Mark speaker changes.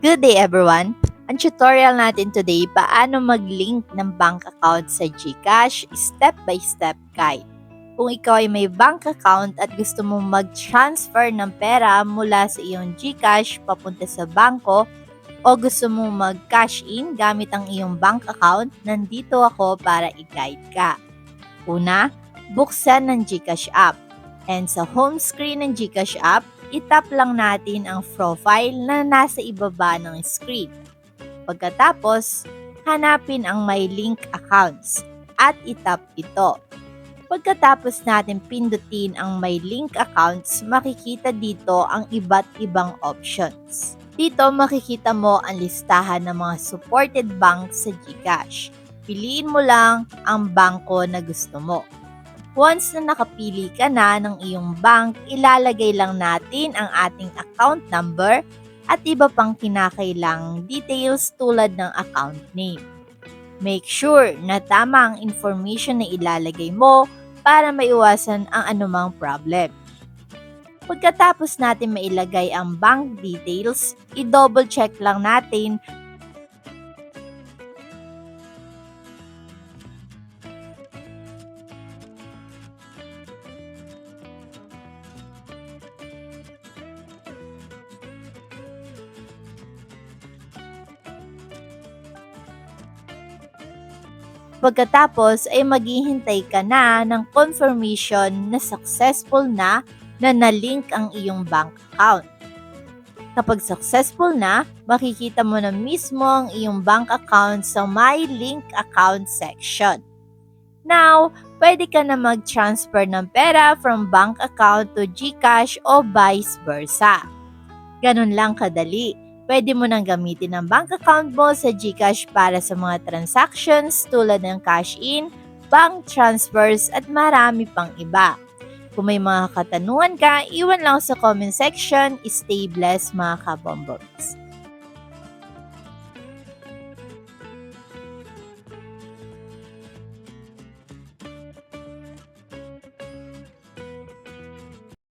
Speaker 1: Good day everyone! Ang tutorial natin today, paano mag-link ng bank account sa GCash, step-by-step guide. Kung ikaw ay may bank account at gusto mong mag-transfer ng pera mula sa iyong GCash papunta sa bangko o gusto mong mag-cash in gamit ang iyong bank account, nandito ako para i-guide ka. Una, buksan ng GCash app. And sa home screen ng GCash app, itap lang natin ang profile na nasa ibaba ng screen. Pagkatapos, hanapin ang My Link Accounts at itap ito. Pagkatapos natin pindutin ang My Link Accounts, makikita dito ang iba't ibang options. Dito makikita mo ang listahan ng mga supported banks sa GCash. Piliin mo lang ang bangko na gusto mo. Once na nakapili ka na ng iyong bank, ilalagay lang natin ang ating account number at iba pang kinakailangang details tulad ng account name. Make sure na tama ang information na ilalagay mo para maiwasan ang anumang problem. Pagkatapos natin mailagay ang bank details, i-double check lang natin pagkatapos ay maghihintay ka na ng confirmation na successful na na-link ang iyong bank account. Kapag successful na, makikita mo na mismo ang iyong bank account sa My Link Account section. Now, pwede ka na mag-transfer ng pera from bank account to GCash o vice versa. Ganun lang kadali. Pwede mo nang gamitin ang bank account mo sa GCash para sa mga transactions tulad ng cash in, bank transfers at marami pang iba. Kung may mga katanungan ka, iwan lang sa comment section. Stay blessed mga kabombogs!